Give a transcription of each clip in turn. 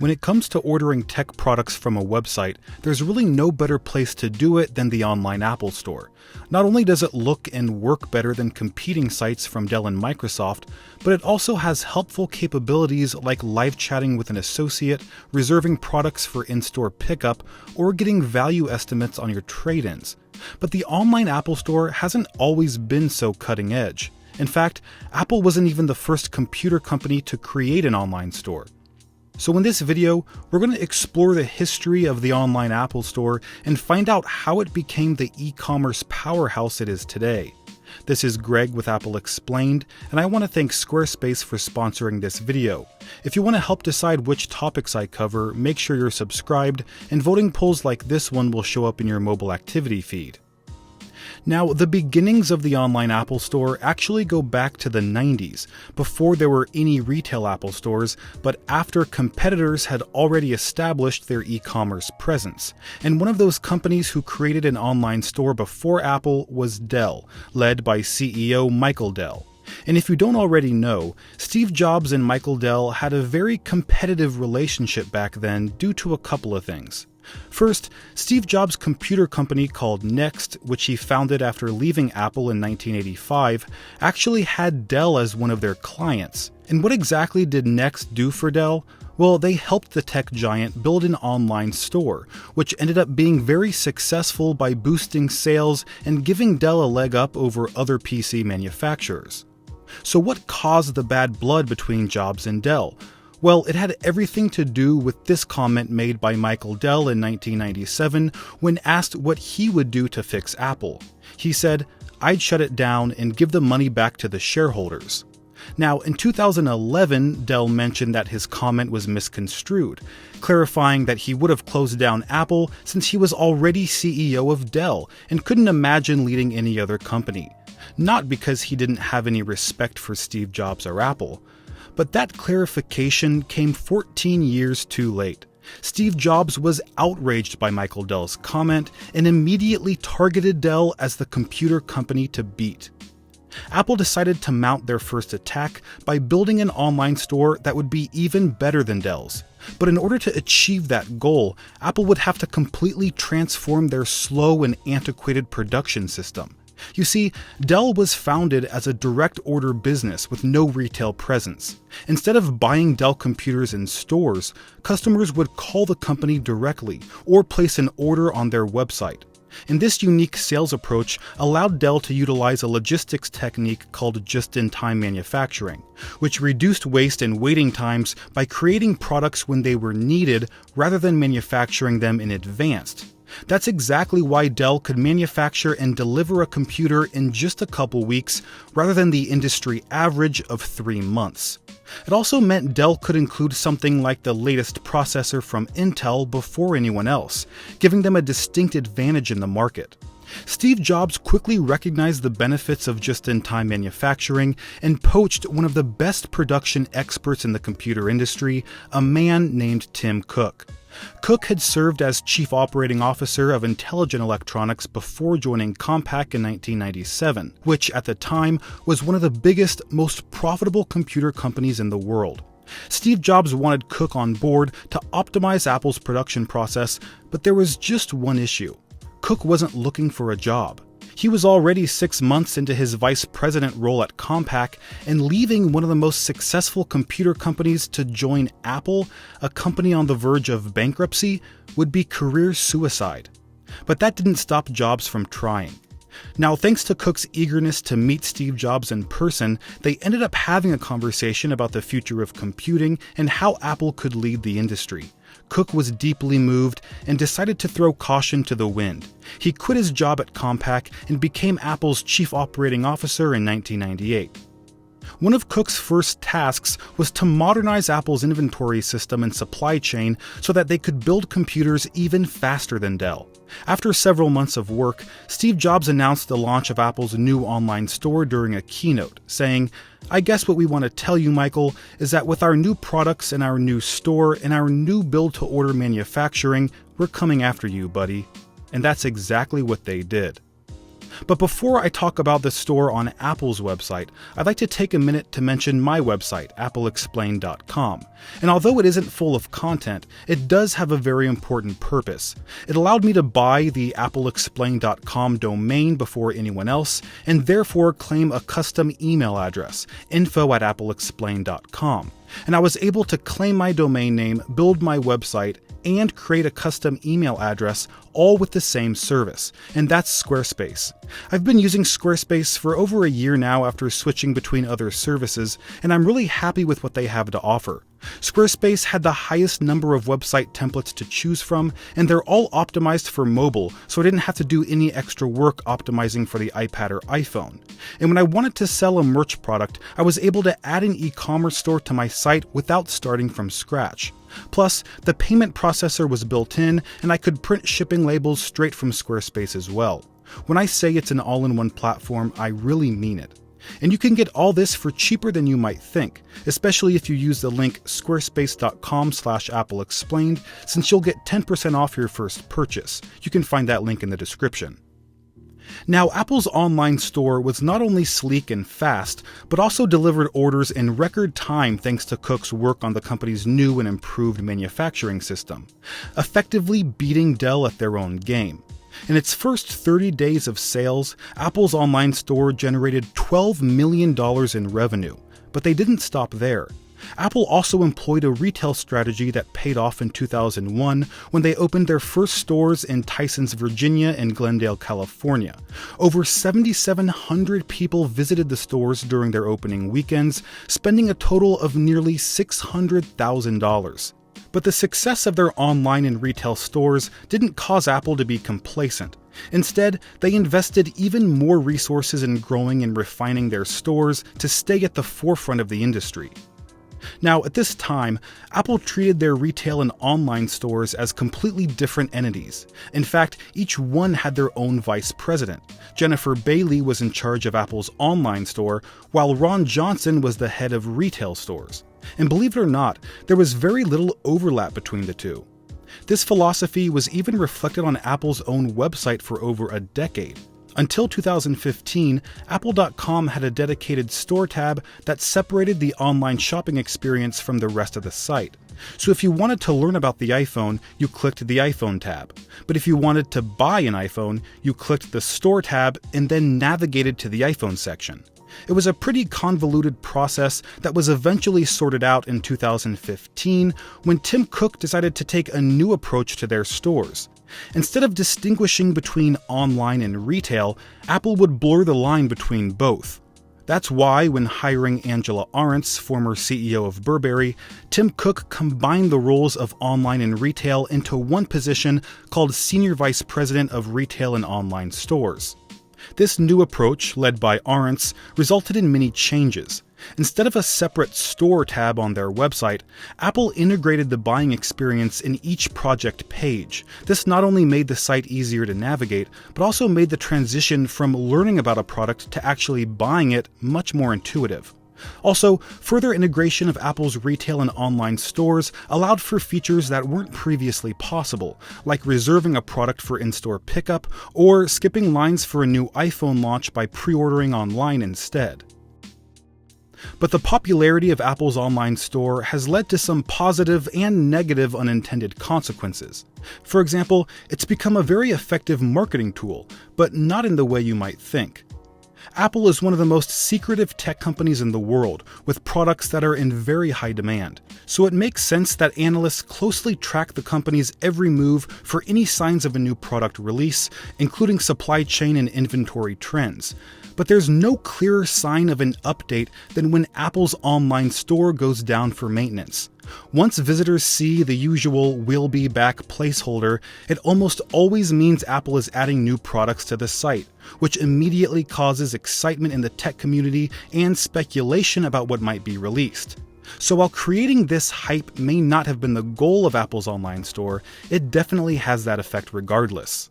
When it comes to ordering tech products from a website, there's really no better place to do it than the online Apple Store. Not only does it look and work better than competing sites from Dell and Microsoft, but it also has helpful capabilities like live chatting with an associate, reserving products for in-store pickup, or getting value estimates on your trade-ins. But the online Apple Store hasn't always been so cutting edge. In fact, Apple wasn't even the first computer company to create an online store. So in this video, we're going to explore the history of the online Apple Store and find out how it became the e-commerce powerhouse it is today. This is Greg with Apple Explained, and I want to thank Squarespace for sponsoring this video. If you want to help decide which topics I cover, make sure you're subscribed, and voting polls like this one will show up in your mobile activity feed. Now, the beginnings of the online Apple Store actually go back to the 90s, before there were any retail Apple stores, but after competitors had already established their e-commerce presence. And one of those companies who created an online store before Apple was Dell, led by CEO Michael Dell. And if you don't already know, Steve Jobs and Michael Dell had a very competitive relationship back then due to a couple of things. First, Steve Jobs' computer company called Next, which he founded after leaving Apple in 1985, actually had Dell as one of their clients. And what exactly did Next do for Dell? Well, they helped the tech giant build an online store, which ended up being very successful by boosting sales and giving Dell a leg up over other PC manufacturers. So what caused the bad blood between Jobs and Dell? Well, it had everything to do with this comment made by Michael Dell in 1997 when asked what he would do to fix Apple. He said, "I'd shut it down and give the money back to the shareholders." Now, in 2011, Dell mentioned that his comment was misconstrued, clarifying that he would have closed down Apple since he was already CEO of Dell and couldn't imagine leading any other company. Not because he didn't have any respect for Steve Jobs or Apple. But that clarification came 14 years too late. Steve Jobs was outraged by Michael Dell's comment and immediately targeted Dell as the computer company to beat. Apple decided to mount their first attack by building an online store that would be even better than Dell's. But in order to achieve that goal, Apple would have to completely transform their slow and antiquated production system. You see, Dell was founded as a direct order business with no retail presence. Instead of buying Dell computers in stores, customers would call the company directly or place an order on their website. And this unique sales approach allowed Dell to utilize a logistics technique called just-in-time manufacturing, which reduced waste and waiting times by creating products when they were needed rather than manufacturing them in advance. That's exactly why Dell could manufacture and deliver a computer in just a couple weeks rather than the industry average of 3 months. It also meant Dell could include something like the latest processor from Intel before anyone else, giving them a distinct advantage in the market. Steve Jobs quickly recognized the benefits of just-in-time manufacturing and poached one of the best production experts in the computer industry, a man named Tim Cook. Cook had served as Chief Operating Officer of Intelligent Electronics before joining Compaq in 1997, which at the time was one of the biggest, most profitable computer companies in the world. Steve Jobs wanted Cook on board to optimize Apple's production process, but there was just one issue. Cook wasn't looking for a job. He was already 6 months into his vice president role at Compaq, and leaving one of the most successful computer companies to join Apple, a company on the verge of bankruptcy, would be career suicide. But that didn't stop Jobs from trying. Now, thanks to Cook's eagerness to meet Steve Jobs in person, they ended up having a conversation about the future of computing and how Apple could lead the industry. Cook was deeply moved and decided to throw caution to the wind. He quit his job at Compaq and became Apple's chief operating officer in 1998. One of Cook's first tasks was to modernize Apple's inventory system and supply chain so that they could build computers even faster than Dell. After several months of work, Steve Jobs announced the launch of Apple's new online store during a keynote, saying, "I guess what we want to tell you, Michael, is that with our new products and our new store and our new build-to-order manufacturing, we're coming after you, buddy." And that's exactly what they did. But before I talk about the store on Apple's website, I'd like to take a minute to mention my website, appleexplained.com. And although it isn't full of content, it does have a very important purpose. It allowed me to buy the appleexplained.com domain before anyone else, and therefore claim a custom email address, info@appleexplained.com. And I was able to claim my domain name, build my website, and create a custom email address, all with the same service, and that's Squarespace. I've been using Squarespace for over a year now after switching between other services, and I'm really happy with what they have to offer. Squarespace had the highest number of website templates to choose from, and they're all optimized for mobile, so I didn't have to do any extra work optimizing for the iPad or iPhone. And when I wanted to sell a merch product, I was able to add an e-commerce store to my site without starting from scratch. Plus, the payment processor was built in, and I could print shipping labels straight from Squarespace as well. When I say it's an all-in-one platform, I really mean it. And you can get all this for cheaper than you might think, especially if you use the link squarespace.com/appleexplained, since you'll get 10% off your first purchase. You can find that link in the description. Now, Apple's online store was not only sleek and fast, but also delivered orders in record time thanks to Cook's work on the company's new and improved manufacturing system, effectively beating Dell at their own game. In its first 30 days of sales, Apple's online store generated $12 million in revenue, but they didn't stop there. Apple also employed a retail strategy that paid off in 2001 when they opened their first stores in Tysons, Virginia and Glendale, California. Over 7,700 people visited the stores during their opening weekends, spending a total of nearly $600,000. But the success of their online and retail stores didn't cause Apple to be complacent. Instead, they invested even more resources in growing and refining their stores to stay at the forefront of the industry. Now, at this time, Apple treated their retail and online stores as completely different entities. In fact, each one had their own vice president. Jennifer Bailey was in charge of Apple's online store, while Ron Johnson was the head of retail stores. And believe it or not, there was very little overlap between the two. This philosophy was even reflected on Apple's own website for over a decade. Until 2015, Apple.com had a dedicated store tab that separated the online shopping experience from the rest of the site. So if you wanted to learn about the iPhone, you clicked the iPhone tab. But if you wanted to buy an iPhone, you clicked the Store tab and then navigated to the iPhone section. It was a pretty convoluted process that was eventually sorted out in 2015 when Tim Cook decided to take a new approach to their stores. Instead of distinguishing between online and retail, Apple would blur the line between both. That's why, when hiring Angela Ahrendts, former CEO of Burberry, Tim Cook combined the roles of online and retail into one position called Senior Vice President of Retail and Online Stores. This new approach, led by Ahrendts, resulted in many changes. Instead of a separate store tab on their website, Apple integrated the buying experience in each project page. This not only made the site easier to navigate, but also made the transition from learning about a product to actually buying it much more intuitive. Also, further integration of Apple's retail and online stores allowed for features that weren't previously possible, like reserving a product for in-store pickup or skipping lines for a new iPhone launch by pre-ordering online instead. But the popularity of Apple's online store has led to some positive and negative unintended consequences. For example, it's become a very effective marketing tool, but not in the way you might think. Apple is one of the most secretive tech companies in the world, with products that are in very high demand. So it makes sense that analysts closely track the company's every move for any signs of a new product release, including supply chain and inventory trends. But there's no clearer sign of an update than when Apple's online store goes down for maintenance. Once visitors see the usual "will be back" placeholder, it almost always means Apple is adding new products to the site, which immediately causes excitement in the tech community and speculation about what might be released. So while creating this hype may not have been the goal of Apple's online store, it definitely has that effect regardless.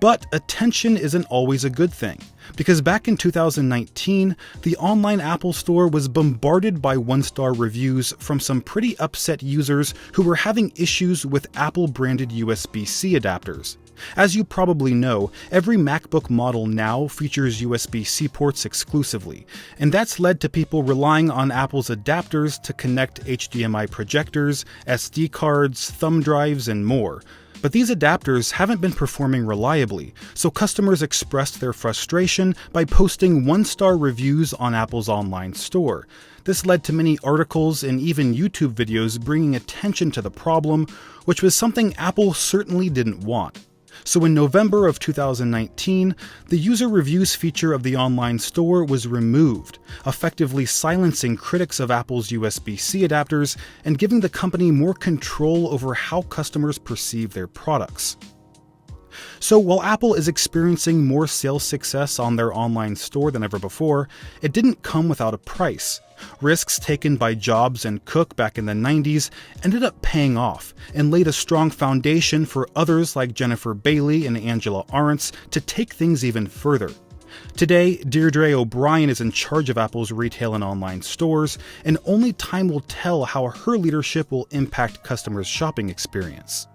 But attention isn't always a good thing, because back in 2019, the online Apple Store was bombarded by one-star reviews from some pretty upset users who were having issues with Apple-branded USB-C adapters. As you probably know, every MacBook model now features USB-C ports exclusively, and that's led to people relying on Apple's adapters to connect HDMI projectors, SD cards, thumb drives, and more. But these adapters haven't been performing reliably, so customers expressed their frustration by posting one-star reviews on Apple's online store. This led to many articles and even YouTube videos bringing attention to the problem, which was something Apple certainly didn't want. So in November of 2019, the user reviews feature of the online store was removed, effectively silencing critics of Apple's USB-C adapters and giving the company more control over how customers perceive their products. So while Apple is experiencing more sales success on their online store than ever before, it didn't come without a price. Risks taken by Jobs and Cook back in the 90s ended up paying off and laid a strong foundation for others like Jennifer Bailey and Angela Arendts to take things even further. Today, Deirdre O'Brien is in charge of Apple's retail and online stores, and only time will tell how her leadership will impact customers' shopping experience.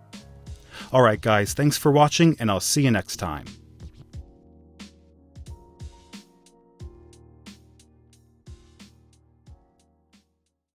Alright guys, thanks for watching, and I'll see you next time.